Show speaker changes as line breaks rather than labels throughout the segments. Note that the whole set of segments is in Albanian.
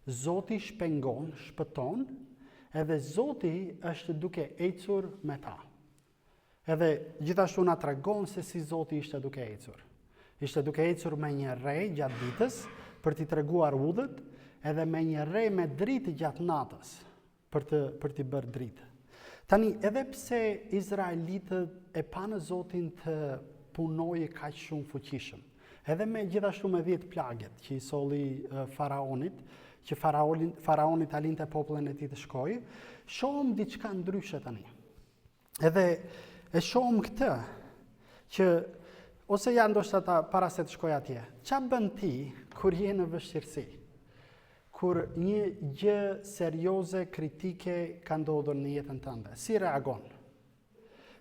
Zoti shpengon, shpëton, edhe Zoti është duke ecur me ta. Edhe gjithashtu na tregon se si Zoti ishte duke ecur. Ishte duke ecur me një re gjatë ditës për t'i treguar udhët, edhe me një re me dritë gjatë natës për t'i bërë dritë. Tani, edhe pse Izraelitët e panë Zotin të punojë kaq shumë fuqishëm, edhe me gjithashtu me 10 plagët që i solli faraonit, që faraonit alinte popullin e tij të shkojë, shohëm diçka ndryshe tani. Edhe e shohëm këtë që ose ja ndoshta para se të shkoj atje. Ç'a bën ti kur je në vështirësi? Kur një gjë serioze, kritike ka ndodhur në jetën tënde, si reagon?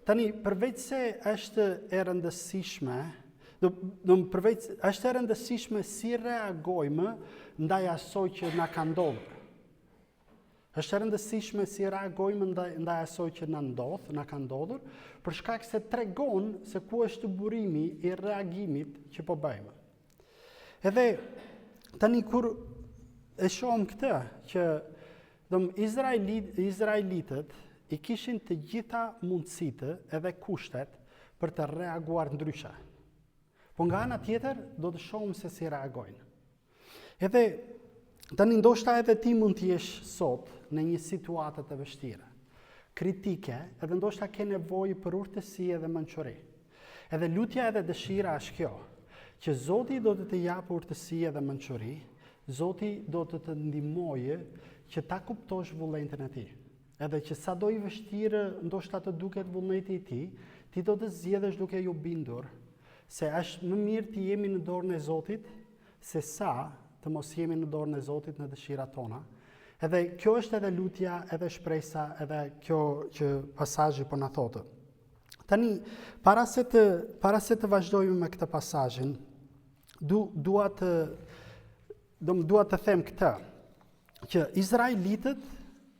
Tani, përveç se është e rëndësishme, është e rëndësishme si reagojmë ndaj asoj që na ka ndodhur. Është e rëndësishme si reagojmë ndaj asoj që na ka ndodhur, për shkak se tregon se ku është burimi i reagimit që po bëjmë. Edhe tani kur e shohëm këtë që Izraelitët i kishin të gjitha mundësitë edhe kushtet për të reaguar ndryshe. Po nga ana tjetër do të shohim se si reagojnë. Edhe tani ndoshta edhe ti mund të jesh sot në një situatë të vështirë, kritike, edhe ndoshta ke nevojë për urtësi edhe mençuri. Edhe lutja edhe dëshira është kjo, që Zoti do të japë urtësi edhe mençuri, Zoti do të ndihmojë që ta kuptosh vullnetin e tij. Edhe që sa do i vështirë ndoshta të duket vullneti i tij, ti do të zgjedhësh duke ju bindur se është më mirë të jemi në dorën e Zotit se sa të mos jemi në dorën e Zotit në dëshirat tona. Edhe kjo është edhe lutja, edhe shpresa, edhe kjo që pasazhi po na thotë. Tani, para se të vazhdojmë me këtë pasazhin, dua të them këtë, që Izraelitët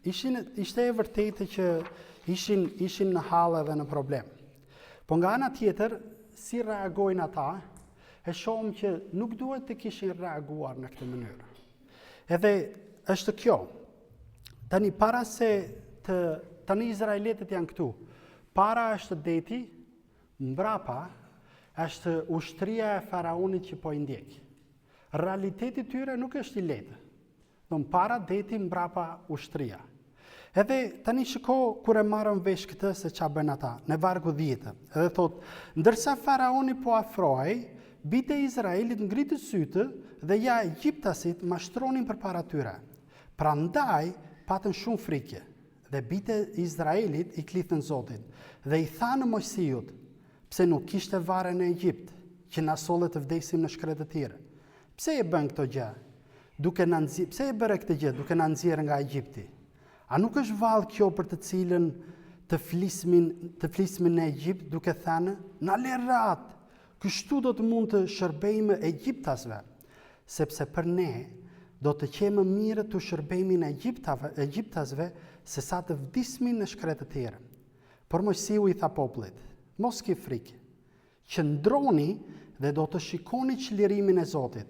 ishte e vërtetë që ishin në hall edhe në problem. Po nga ana tjetër, si reagojnë ata, e shohim që nuk duhet të kishin reaguar në këtë mënyrë. Edhe është kjo. Tani para se tani Izraelitët janë këtu. Para është deti, mbrapa është ushtria e faraonit që po i ndjek. Realiteti tyre nuk është i lehtë. Para deti, mbrapa ushtria. Edhe tani shiko kur e marrën vesh këtë se ç'a bën ata, në vargu 10. Edhe thot, ndërsa faraoni po afrohej, bitë e Izraelit ngritën sytë dhe ja egjiptasit mashtronin përpara tyre. Prandaj patën shumë frikë. Dhe bitë e Izraelit i klithën Zotin dhe i thanë Mojsiut, pse nuk kishte varre në Egjipt, që na sollet të vdesim në shkretë të tjera. Pse e bën këtë gjë? Pse e bëre këtë gjë duke na nxjerrë nga Egjipti? A nuk është vallë kjo për të cilën të flismin në Egjipt duke thënë, na le rat, kështu do të mund të shërbejmë egjiptasve, sepse për ne do të qenë më mirë të shërbejmë në egjiptasve se sa të vdismin në shkretë të tjera. Por Mojsiu i tha popullit, mos ki frikë, qëndroni dhe do të shikoni çlirimin e Zotit,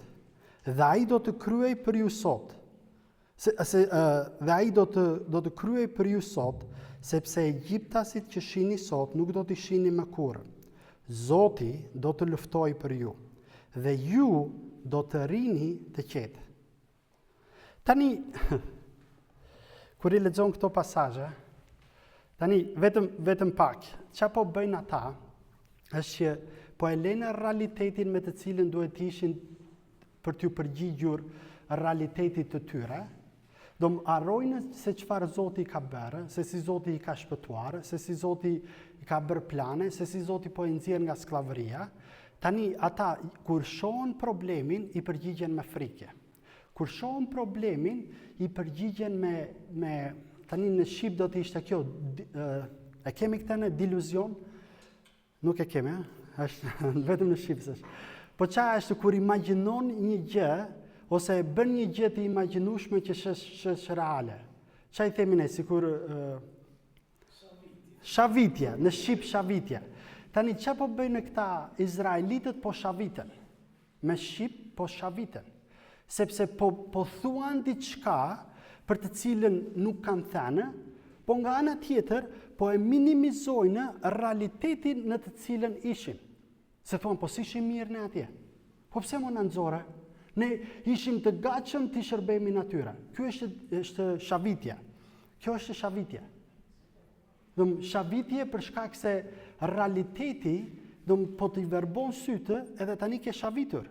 dhe ai do të kryej për ju sot. Dhe ai do të kryej për ju sot, sepse egjiptasit që shihni sot nuk do t'i shihni më kurrë. Zoti do të luftoj për ju, dhe ju do të rini të qetë. Tani, kur i lexon këto pasazhe, tani vetëm pak, ç'a po bëjnë ata, është që po e lënë realitetin me të cilën duhet të ishin për t'ju përgjigjur realitetit të tyre, do më harrojnë se çfarë Zoti ka bërë, se si Zoti i ka shpëtuar, se si Zoti i ka bërë plane, se si Zoti po i nxjerr nga skllavëria. Tani ata kur shohin problemin i përgjigjen me frikë. Kur shohin problemin i përgjigjen me tani në shqip do të ishte kjo, e kemi këtë në diluzion? Nuk e kemi, është vetëm në shqip s'është. Po qa është kur imagjinon një gjë, ose bën një gjë të imagjinueshme që është reale. Qa i themi ne, sikur shavitje, në shqip shavitje. Tani qa po bëjnë këta Izraelitët po shavitën, me shqip po shavitën. sepse po thuan diçka për të cilën nuk kanë thënë, po nga ana tjetër po e minimizojnë realitetin në të cilën ishin. Se thonë, po si ishim mirë në atje? Po pse më në nëzore? Ne ishim të gatshëm të shërbemi natyra. Kjo është shavitja. Kjo është shavitje. Shavitje për shkak se realiteti po t'i verbon sytë edhe tani ke shavitur.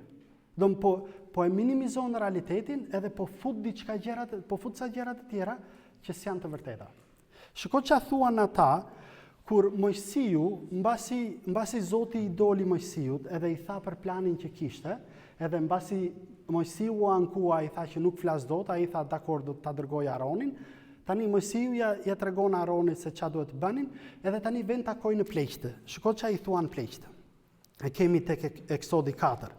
Po e minimizon realitetin edhe po fut sa gjërat të tjera që s'janë të vërteta. Shiko që thuan ata kur Mojsiu, mbasi Zoti i doli Mojsiut edhe i tha për planin që kishte, edhe mbasi Mojsiu u ankua, i tha që nuk flas dot, ai tha dakor do ta dërgoj Aronin. Tani Mojsiu ja tregon Aronit se ç'a duhet të bënin, edhe tani vjen takoj në pleqtë. Shiko ç'a i thuan pleqtë. E kemi tek Eksodi 4.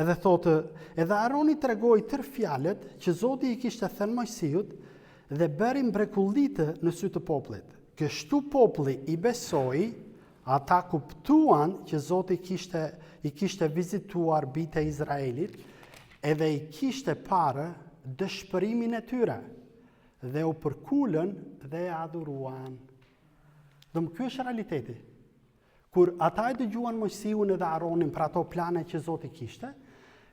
Edhe thotë, edhe Aroni tregoi tërë fjalët që Zoti i kishte thënë Mojsiut dhe bëri mrekullitë në sy të popullit. Kështu populli i besoi, ata kuptuan që Zoti i kishte vizituar bijtë e Izraelit, edhe i kishte parë dëshpërimin e tyre, dhe u përkulën dhe e adhuruan. Ky është realiteti. Kur ata e dëgjuan Mojsiun edhe Aronin për ato plane që Zoti kishte,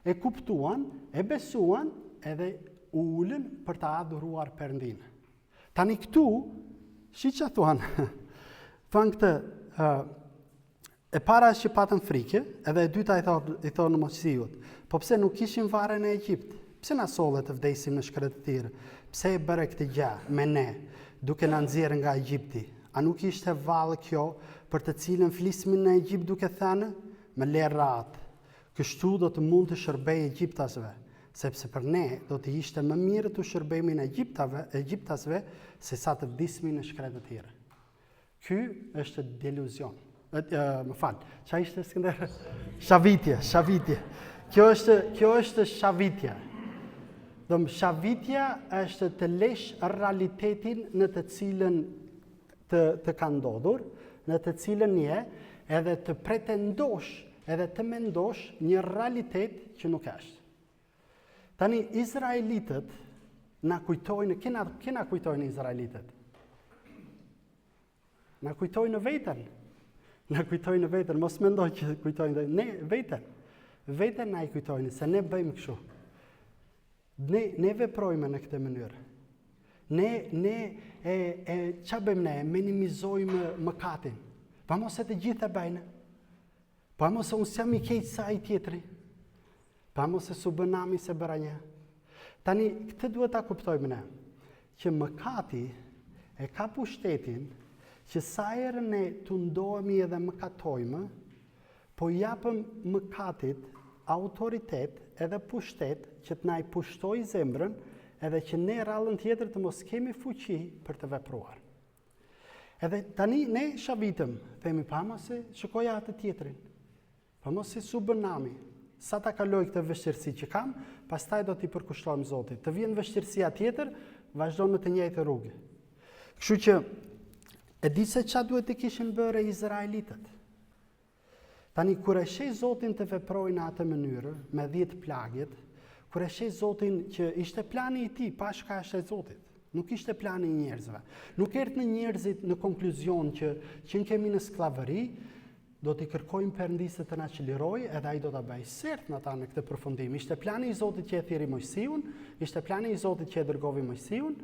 e kuptuan, e besuan, edhe u ulën për ta adhuruar Perëndin. Tani këtu, që thuan, thuan këtë, e para që patën frikë, edhe e dyta i thonë Mojsiut, po pse nuk kishin varre në Egjipt? Pse na solle të vdesim në shkretëtirë? Pse e bëre këtë gjë me ne, duke na nxjerrë nga Egjipti? A nuk ishte vallë kjo për të cilën flismin në Egjipt duke thënë, me lerrat, kështu do të mund të shërbej egjiptasve, sepse për ne do të ishte më mirë të shërbemi në egjiptasve se sa të vdismi në shkretëtirë. Ky është deluzion. Më fal, ç'a ishte Skënder? Shavitje. Kjo është shavitja. Shavitja është të lesh realitetin në të cilën të ka ndodhur, në të cilën je, edhe të pretendosh, edhe të mendosh një realitet që nuk është. Tani, Izraelitët na kujtojnë, kena kujtojnë Izraelitët? Na kujtojnë veten. Na kujtojnë veten, mos mendoj që kujtojnë ne veten. Veten na i kujtojnë, se ne bëjmë kështu. Ne veprojmë në këtë mënyrë. Ç'a bëjmë ne? Minimizojmë mëkatin. Pa mos e të gjithë e bëjnë. Pa mos e unë s'jam i keq sa i tjetri. Pa mos e su bënami se bëra një. Tani, këtë duhet ta kuptojmë ne, që mëkati e ka pushtetin që sa herë ne të ndohemi edhe mëkatojmë, po japëm mëkatit autoritet edhe pushtet që të na i pushtoj zemrën edhe që ne rallën tjetër të mos kemi fuqi për të vepruar. Edhe tani ne shavitëm, themi pa mos e shikoja atë tjetrin, pa mos e su bënami, sa ta kaloj këtë vështirësi që kam, pastaj do t'i përkushtojmë Zotit. Të vjen vështirësia tjetër, vazhdo në të njëjtë rrugë. Kështu që e di se ç'a duhet të kishin bërë Izraelitët. Tani, kur e sheh Zotin të veprojnë në atë mënyrë, me 10 plagjet, kur e sheh Zotin që ishte plani i tij, pashka është e Zotit, nuk ishte plani i njerëzve. Nuk erdhën njerëzit në konkluzion që kemi në sklavëri, do t'i kërkojmë Perëndisë të na çlirojë, edhe ai do ta bëjë sert në ata në këtë përfundim. Ishte plani i Zotit që e thirri Mojsiun, ishte plani i Zotit që e dërgovi Mojsiun,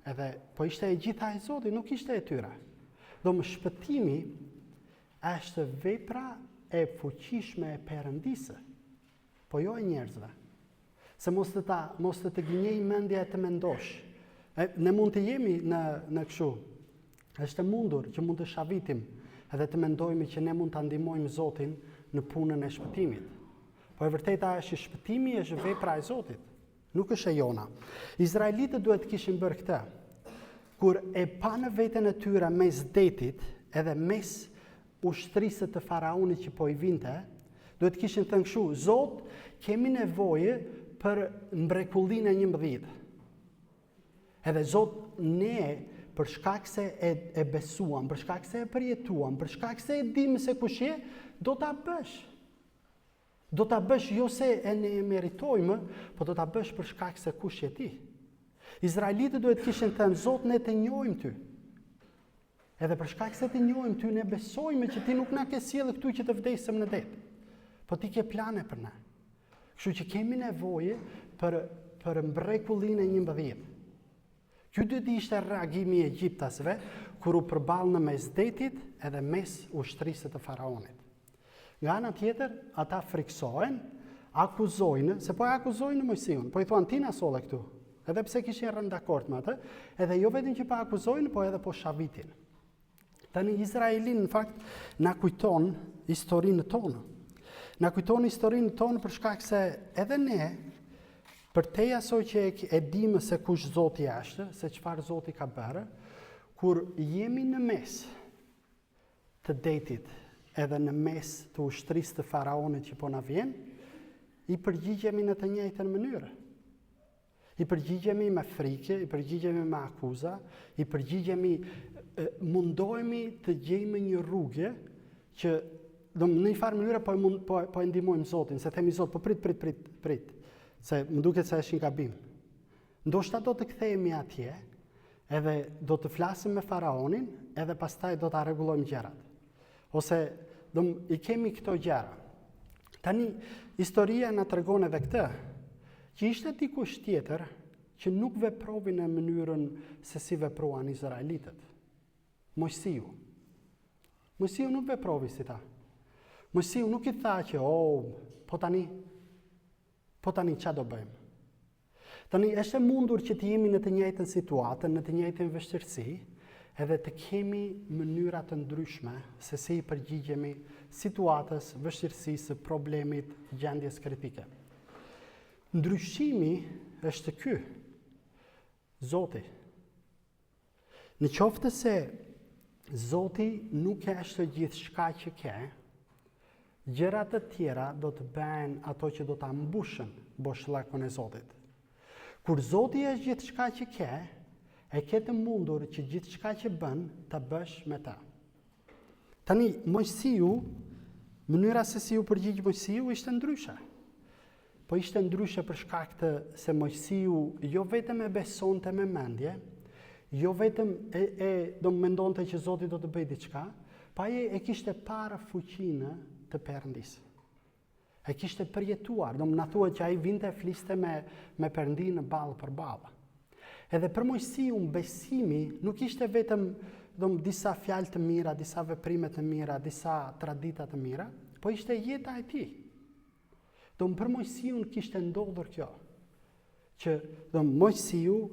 edhe po ishte e gjitha e Zotit, nuk ishte e tyre. Shpëtimi është vepra e fuqishme e Perëndisë, po jo e njerëzve. Se mos të gënjej mendja e të mendosh. Ne mund të jemi në kështu. Është mundur që mund të shavitim edhe të mendojmë që ne mund të ndihmojmë Zotin në punën e shpëtimit. Po e vërteta është që shpëtimi është vepra e Zotit, nuk është e jona. Izraelitët duhet të kishin bërë këtë. Kur e pa në veten e tyre mes detit edhe mes ushtrisë të faraonit që po i vinte, duhet të kishin thënë kështu: Zot, kemi nevojë për mrekullinë e 11. Edhe Zot, ne për shkak se e besuam, për shkak se e përjetuam, për shkak se e dim se kush je, do ta bësh. Do ta bësh jo se e ne meritojmë, po do ta bësh për shkak se kush je ti. Izraelitët duhet kishin thënë, Zot, ne të njohim ty. Edhe për shkak se të njohim ty, ne besojmë që ti nuk na ke sjellë këtu që të vdesëm në det. Po ti ke plane për ne. Kështu që kemi nevojë për mrekullinë e 11. Ky duhet ishte reagimi i egjiptasve kur u përballën në mes detit edhe mes ushtrisë të faraonit. Nga ana tjetër, ata friksohen, akuzojnë, se po e akuzojnë Mojsiun, po i thuan ti na solle këtu. Edhe pse kishin rënë dakord me atë, edhe jo vetëm që pa akuzojnë, po edhe po shavitin. Tani Izraelin në fakt na kujton historinë tonë. Na kujton historinë tonë për shkak se edhe ne, për te asoj që e dimë se kush Zoti është, se çfarë Zoti ka bërë, kur jemi në mes të detit, edhe në mes të ushtrisë të faraonit që po na vjen, i përgjigjemi në të njëjtën mënyrë. I përgjigjemi me frikë, i përgjigjemi me akuza, i përgjigjemi, mundohemi të gjejmë një rrugë që në një farë mënyrë po e ndihmojmë Zotin, se themi Zot, po prit, se më duket se është një gabim. Ndoshta do të kthehemi atje, edhe do të flasim me faraonin, edhe pastaj do ta rregullojmë gjërat. Ose i kemi këto gjëra. Tani, historia na tregon edhe këtë, që ishte dikush tjetër që nuk veprovi në mënyrën se si vepruan izraelitët. Mojsiu. Mojsiu nuk veprovi si ta. Mojsiu nuk i tha që, po tani ç'a do bëjmë? Tani është mundur që të jemi në të njëjtën situatë, në të njëjtën vështirësi, edhe të kemi mënyra të ndryshme se si i përgjigjemi situatës, vështirësisë, problemit, gjendjes kritike. Ndryshimi është ky, Zoti. Në qoftë se Zoti nuk është gjithçka që ke, gjërat të tjera do të bëhen ato që do ta mbushën boshllakun e Zotit. Kur Zoti është gjithçka që ke, e ke të mundur që gjithçka që bën ta bësh me ta. Tani Mojsiu, mënyra se si u përgjigj Mojsiu ishte ndryshe. Po ishte ndryshe për shkak të se Mojsiu jo vetëm e besonte me mendje, jo vetëm do mendonte që Zoti do të bëjë diçka, pa e kishte parë fuqinë të Perëndis. E kishte përjetuar, do më na thuhet që ai vinte fliste me Perëndin ballë për ballë. Edhe për Mojsiu besimi nuk ishte vetëm disa fjalë të mira, disa veprime të mira, disa tradita të mira, po ishte jeta e tij. Për Mojsiu kishte ndodhur kjo, që Mojsiu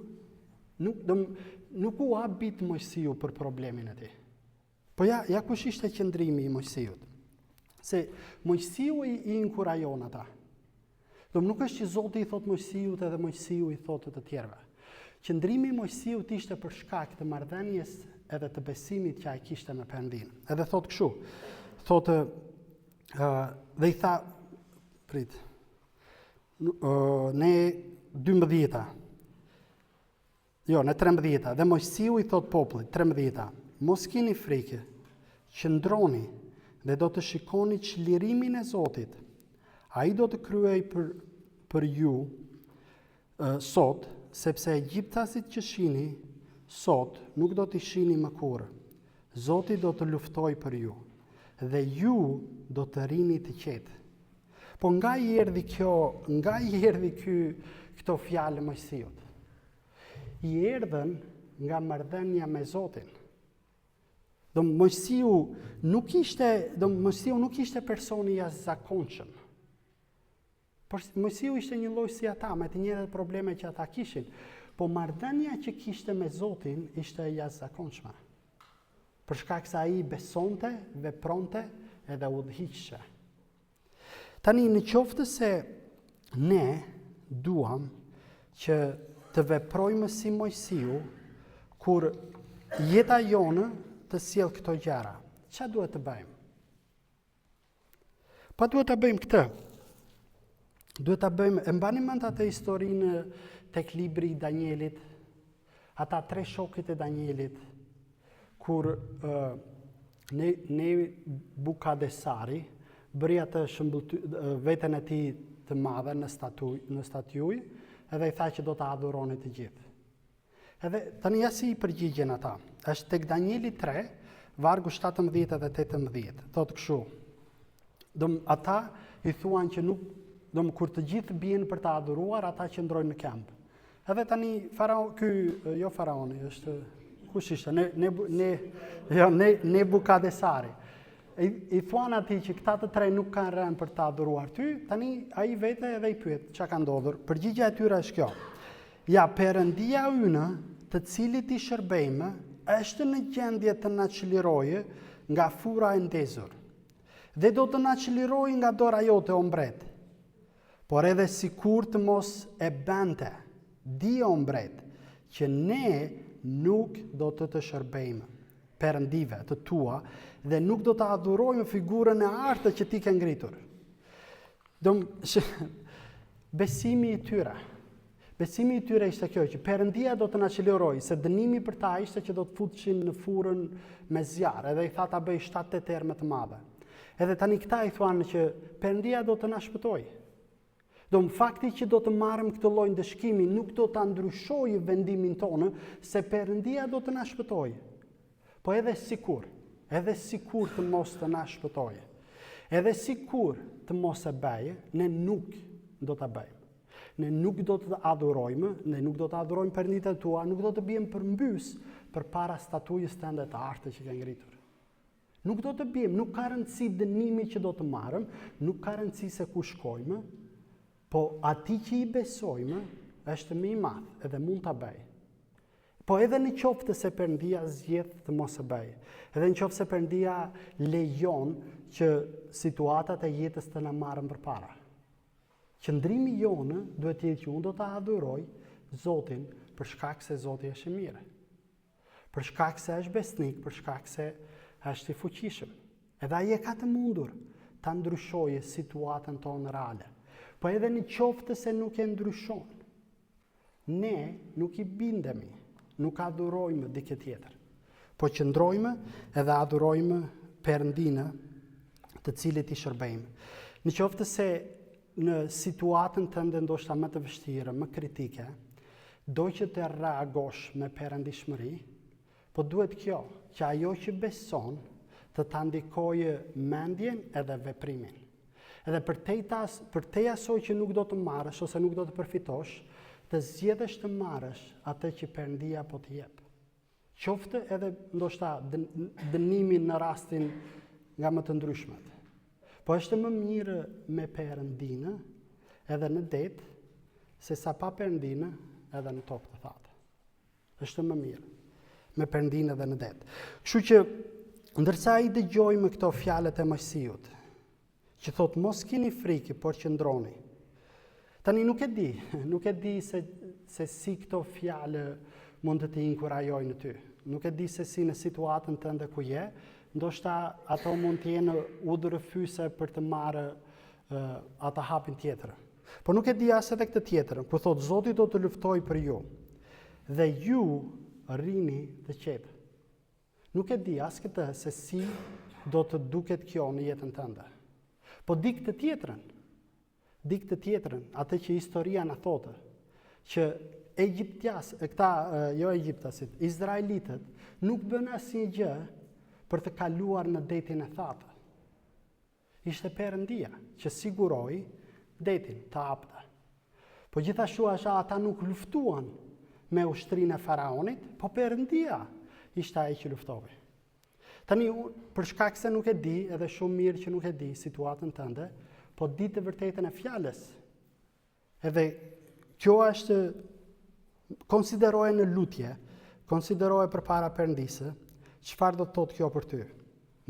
nuk u habit Mojsiu për problemin e tij. Po ja kush ishte qëndrimi i Mojsiut. Se Mojsiu i inkurajon ata. Nuk është që Zoti i thot Mojsiut edhe Mojsiu i thot të tjerëve. Qëndrimi i Mojsiut ishte për shkak të marrëdhënies edhe të besimit që ai kishte me Perëndin. Edhe thot kështu. Thotë dhe i tha ne 12. Jo, në 13. Dhe Mojsiu i thot popullit 13. Mos keni frikë, qëndroni dhe do të shikoni çlirimin e Zotit. Ai do të kryej për ju sot, sepse egjiptasit që shihni sot nuk do t'i shihni më kurrë. Zoti do të luftoj për ju dhe ju do të rini të qetë. Po nga i erdhi këto fjalë Mojsiut? I erdhën nga marrëdhënia me Zotin. Mojsiu nuk ishte personi jashtëzakonshëm. Por Mojsiu ishte një lloj si ata, me të njëjtat probleme që ata kishin, po marrëdhënia që kishte me Zotin ishte jashtëzakonshme. Për shkak se ai besonte, vepronte edhe udhëhiqte. Tani në qoftë se ne duam që të veprojmë si Mojsiu, kur jeta jonë të sjell këto gjëra, ç'a duhet të bëjmë? Pa duhet të bëjmë këtë. Duhet të bëjmë, e mbani mend atë historinë tek libri i Danielit, ata 3 shokët e Danielit, kur Nebukadnesari bëri atë veten e tij të madhe në statuj, edhe i tha që do të adhuroni të gjithë. Edhe tani ja si i përgjigjen ata. Është tek Danieli 3, vargu 17 edhe 18. Thotë kështu. Ata i thuan që nuk, kur të gjithë bien për të adhuruar, ata qëndrojnë në kamp. Edhe tani faraoni, është kush ishte? Nebukadnesari. I thuan atij që këta të tre nuk kanë rënë për të adhuruar ty, tani ai vete edhe i pyet çka ka ndodhur. Përgjigjja e tyre është kjo. Ja, Perëndia ynë, të cilit i shërbejmë, është në gjendje të na çlirojë nga fura e ndezur. Dhe do të na çlirojë nga dora jote, o mbret. Por edhe sikur të mos e bante, di o mbret, që ne nuk do të shërbejmë perëndive të tua dhe nuk do të adhurojmë figurën e artë që ti ke ngritur. Besimi i tyre ishte kjo, që Perëndia do të na çlirojë, se dënimi për ta ishte që do të futeshin në furrën me zjarr, edhe i tha ta bëj 7-8 herë më të madhe. Edhe tani këta i thuan që Perëndia do të na shpëtojë. Fakti që do të marrim këtë lloj ndëshkimi nuk do ta ndryshojë vendimin tonë, se Perëndia do të na shpëtojë. Po edhe sikur të mos të na shpëtojë, edhe sikur të mos e bëjë, ne nuk do ta bëjmë. Ne nuk do të adhurojmë, ne nuk do të adhurojmë Perënditë tua, nuk do të bijmë përmbys përpara statujës tënde të artë që ke ngritur. Nuk do të bijmë, nuk ka rëndësi dënimi që do të marrim, nuk ka rëndësi se ku shkojmë, po ati që i besojmë është më i madh edhe mund ta bëjë. Po edhe në qoftë se Perëndia zgjedh të mos e bëjë, edhe në qoftë se Perëndia lejon që situatat e jetës të na marrën përpara. Qëndrimi jonë duhet të jetë që unë do ta adhuroj Zotin për shkak se Zoti është i mirë. Për shkak se është besnik, për shkak se është i fuqishëm. Edhe ai e ka të mundur ta ndryshojë situatën tonë reale. Po edhe në qoftë se nuk e ndryshon, ne nuk i bindemi, nuk adhurojmë dikë tjetër, po qëndrojmë edhe adhurojmë Perëndinë të cilit i shërbejmë. Në qoftë se në situatën tënde ndoshta më të vështirë, më kritike, do që të reagosh me perëndishmëri, po duhet kjo, që ajo që beson të ta ndikojë mendjen edhe veprimin. Edhe për te asoj që nuk do të marrësh ose nuk do të përfitosh, të zgjedhësh të marrësh atë që Perëndia po të jep. Qoftë edhe ndoshta dënimin në rastin nga më të ndryshmet. Po është më mirë me Perëndinë edhe në det, se sa pa Perëndinë edhe në tokë të thatë. Është më mirë me Perëndinë edhe në det. Kështu që ndërsa i dëgjojmë këto fjalët e Mojsiut, që thot mos keni frikë, por qëndroni. Tani nuk e di se si këto fjalë mund të të inkurajojnë ty. Nuk e di se si në situatën tënde ku je, ndoshta ato mund të jenë udhërëfyse për të marrë atë hapin tjetër. Po nuk e di as edhe këtë tjetër, ku thot Zoti do të luftoj për ju, dhe ju rrini të qetë. Nuk e di as këtë se si do të duket kjo në jetën tënde. Po di këtë tjetrën, atë që historia në thotë, që Izraelitët nuk bën asnjë gjë për të kaluar në detin e thatë. Ishte Perëndia që siguroi detin të haptë. Po gjithashtu ata nuk luftuan me ushtrinë e faraonit, po Perëndia ishte ai që luftoi. Tani, për shkak se nuk e di, edhe shumë mirë që nuk e di situatën tënde, po di të vërtetën e fjalës. Edhe kjo është, konsideroje në lutje, konsideroje përpara Perëndisë, çfarë do të thotë kjo për ty.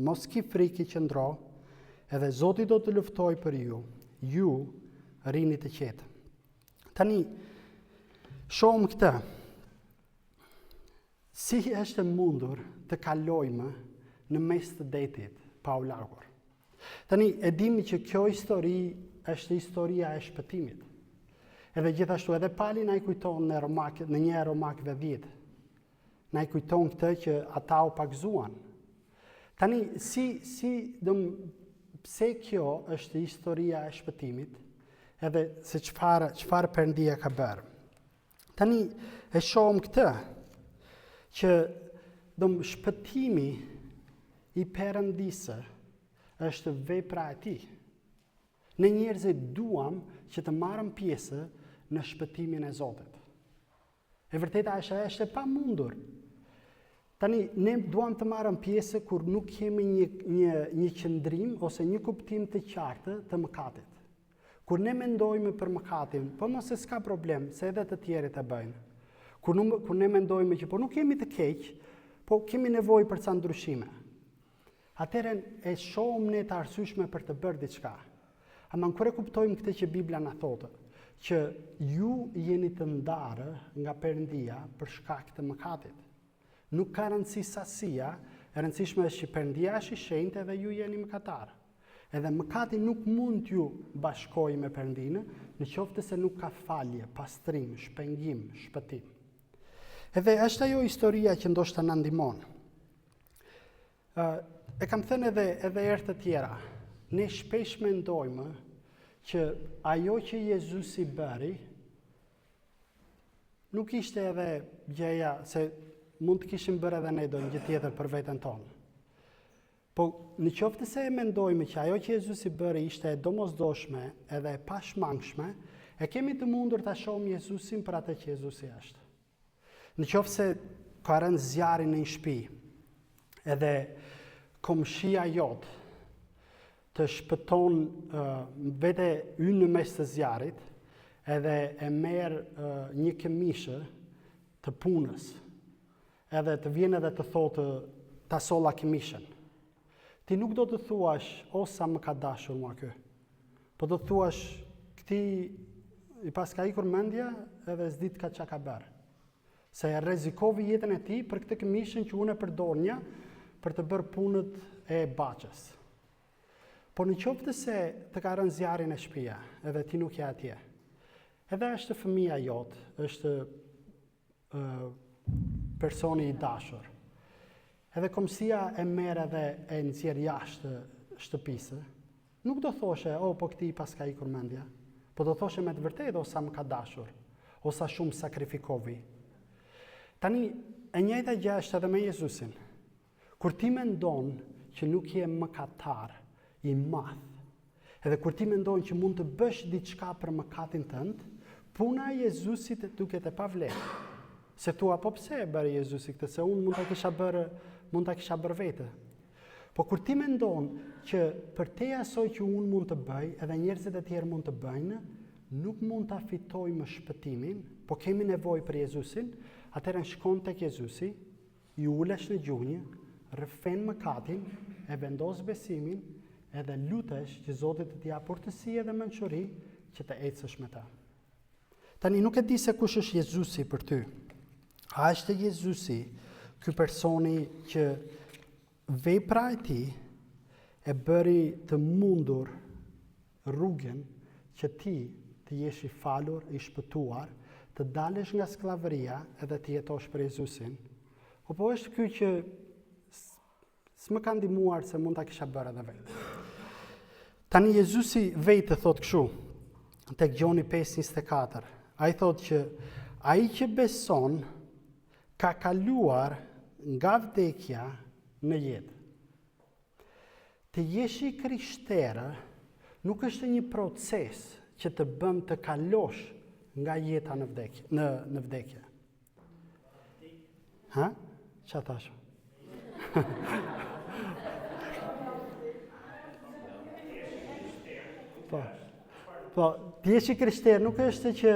Mos ki frikë, qëndro, edhe Zoti do të luftoj për ju rini të qetë. Tani, shohim këtë. Si është mundur të kalojmë në mes të detit pa u largur. Tani, e dimi që kjo histori është historia e shpëtimit. Edhe gjithashtu edhe Pali na i kujton në një Romakëve 10. Na i kujton këtë që ata u pagzuan. Tani, si pse kjo është historia e shpëtimit, edhe se çfarë Perëndia ka bërë. Tani e shohim këtë, që shpëtimi i Perëndisë është vepra e tij. Ne njerëzit duam që të marrim pjesë në shpëtimin e Zotit. E vërteta është e pamundur. Tani, ne duam të marrim pjesë kur nuk kemi një qëndrim ose një kuptim të qartë të mëkatit. Kur ne mendojmë për mëkatin, po mos e s'ka problem, se edhe të tjerët e bëjnë. Kur ne mendojmë që po nuk kemi të keq, po kemi nevojë për ca ndryshime. Atëherë e shohim ne të arsyeshme për të bërë diçka. Ama kur e kuptojmë këtë që Bibla na thotë, që ju jeni të ndarë nga Perëndia për shkak të mëkatit. Nuk ka rëndësi sasia, e rëndësishme është që Perëndia është i shenjtë edhe ju jeni mëkatarë. Edhe mëkati nuk mund t'ju bashkojë me Perëndinë, në qoftë se nuk ka falje, pastrim, shpengim, shpëtim. Edhe është ajo historia që ndoshta na ndihmon. E kam thënë edhe herë të tjera, ne shpesh mendojmë që ajo që Jezusi bëri nuk ishte edhe gjëja se mund të kishim bërë edhe ne ndonjë gjë tjetër për veten tonë. Po në qoftë se e mendojmë që ajo që Jezusi bëri ishte e domosdoshme edhe e pashmangshme, e kemi të mundur ta shohim Jezusin për atë që Jezusi është. Në qoftë se ka rënë zjarri në një shtëpi, edhe komshia jot të shpëton vete ynë në mes të zjarrit, edhe e merr një këmishë të punës, edhe të vjen edhe të thotë ta solla këmishën. Ti nuk do të thuash, o sa më ka dashur mua ky. Po do të thuash, këti i pas ka ikur mendja edhe s'dit çka ka bërë. Se e rrezikovi jetën e tij për këtë këmishën që unë e përdornja për të bërë punët e baçës. Po në qoftë se të ka rënë zjarri në shtëpia, edhe ti nuk je atje. Edhe është fëmia jot, është personi i dashur. Edhe komsia e merr edhe e nxjerr jashtë shtëpisë. Nuk do thoshe, po këti pas ka ikur mendja. Po do thoshe me të vërtetë, o sa më ka dashur, o sa shumë sakrifikoi. Tani, e njëjta gjë është edhe me Jezusin. Kur ti mendon që nuk je mëkatar i madh, edhe kur ti mendon që mund të bësh diçka për mëkatin tënd, puna e Jezusit duket e pavlerë. Se thua, po pse e bëri Jezusi këtë, se unë mund ta kisha bërë vetë. Po kur ti mendon që për te asoj që unë mund të bëj, edhe njerëzit e tjerë mund të bëjnë, nuk mund ta fitojmë shpëtimin, po kemi nevojë për Jezusin, atëherë shkon tek Jezusi, i ulesh në gjunjë, rrëfen mëkatin, e vendos besimin, edhe lutesh që Zoti të t'ja urtësi edhe mençuri që të ecësh me ta. Tani nuk e di se kush është Jezusi për ty. A është Jezusi ky personi që vepra e tij e bëri të mundur rrugën që ti të jesh i falur, i shpëtuar, të dalësh nga skllavëria edhe të jetosh për Jezusin. Apo është ky që s'më ka ndihmuar se mund ta kisha bërë edhe vetë. Tani Jezusi vetë thot kështu, tek Gjoni 5:24. Ai thot që ai që beson ka kaluar nga vdekja në jetë. Të jesh i krishterë nuk është një proces që të bën të kalosh nga jeta në vdekje. Ha? Ç'a thash? Po, të jesh i krishterë nuk është që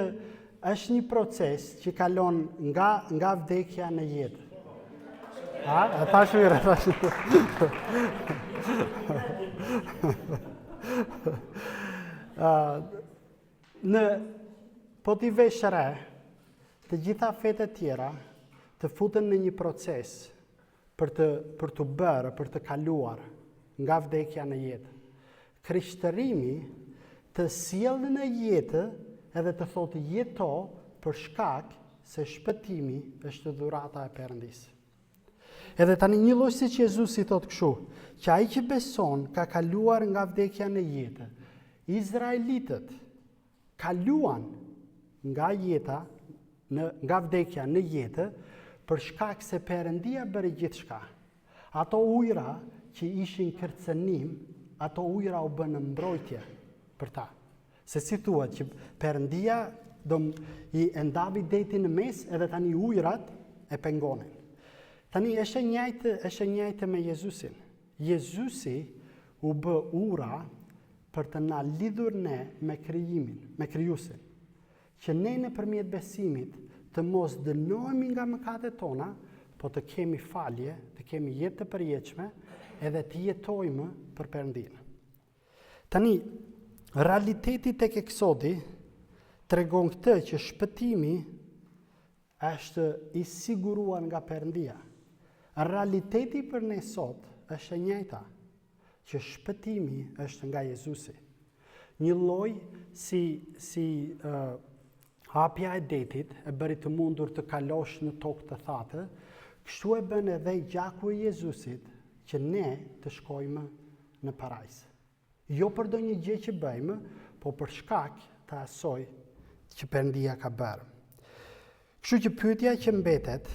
është një proces që kalon nga vdekja në jetë. Ha? E thash mirë, po t'i vesh re, të gjitha fetë tjera të futen në një proces për të bërë, për të kaluar nga vdekja në jetë. Krishtërimi të sjellë në jetë edhe të thotë jeto për shkak se shpëtimi është dhurata e Perëndisë. Edhe tani një lloj siç Jezusi thot kështu, që ai që beson ka kaluar nga vdekja në jetë. Izraelitët kaluan nga jeta, nga vdekja në jetë, për shkak se Perëndia bëri gjithçka. Ato ujëra që ishin kërcënim, ato ujëra u bënë mbrojtje për ta. Se si thuhet që Perëndia i ndavi detin në mes edhe tani ujërat e pengonin. Tani është njëjtë me Jezusin. Jezusi u bë ura për të na lidhur ne me krijimin, me krijuesin. Që ne nëpërmjet besimit të mos dënohemi nga mëkatet tona, po të kemi falje, të kemi jetë të përjetshme, edhe të jetojmë për Perëndinë. Tani, realiteti tek Eksodi tregon këtë që shpëtimi është i siguruar nga Perëndia. Realiteti për ne sot është e njëjta, që shpëtimi është nga Jezusi. Një lloj si hapja e detit e bëri të mundur të kalosh në tokë të thatë, kështu e bën edhe gjaku i Jezusit që ne të shkojmë në parajs. Jo për ndonjë gjë që bëjmë, po për shkak të asoj që Perëndia ka bërë. Kështu që pyetja që mbetet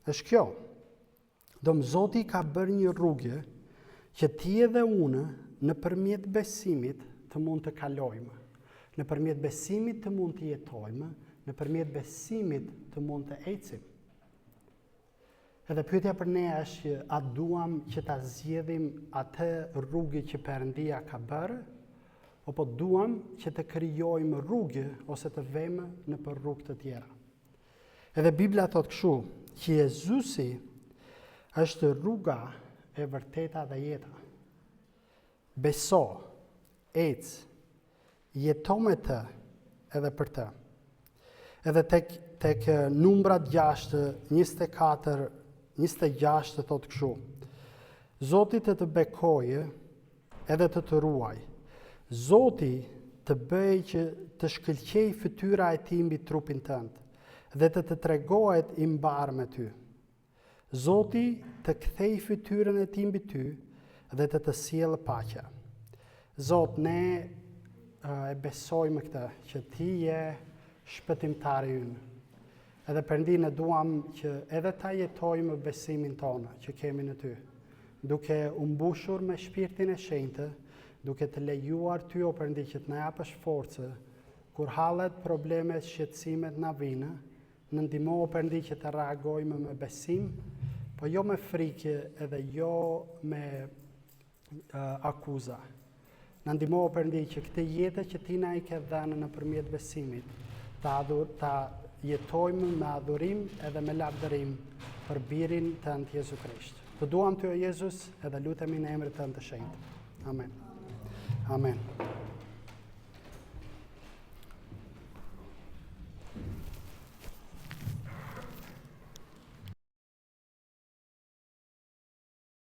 është kjo. Zoti ka bërë një rrugë që ti edhe unë nëpërmjet besimit të mund të kalojmë. Nëpërmjet besimit të mund të jetojmë, nëpërmjet besimit të mund të ecim. Edhe pyetja për ne është që a duam që ta zgjedhim atë rrugë që Perëndia ka bërë, apo duam që të krijojmë rrugë ose të vëmë në për rrugë të tjera. Edhe Bibla thot kështu, që Jezusi është rruga e vërteta dhe jeta. Beso, ec, jeto me të edhe për të. Edhe tek Numrat 6, 24, 26 thot kështu. Zoti të bekoje edhe të ruaj. Zoti të bëj që të shkëlqej fytyra e tij mbi trupin tënd dhe të tregohet i mbarë me ty. Zoti të kthej fytyrën e tij mbi ty dhe të sjellë paqe. Zot, ne e besojmë këtë, që ti je shpëtimtari ynë. Edhe Perëndinë duam që edhe ta jetojmë besimin tonë që kemi në ty, duke u mbushur me Shpirtin e Shenjtë, duke të lejuar ty o Perëndi që të na japësh forcë, kur hallet problemet, shqetësimet na vinë, në ndihmo o Perëndi që të reagojmë me besim, po jo me frikë edhe jo me akuza. Në ndihmo o Perëndi që këtë jetë që ti na i ke dhënë nëpërmjet besimit, ta jetojmë me adhurim edhe me lavdërim për birin tënd Jezu Krisht. Të duam ty o Jezus edhe lutemi në emrin tënd të shenjtë. Amen. Amen.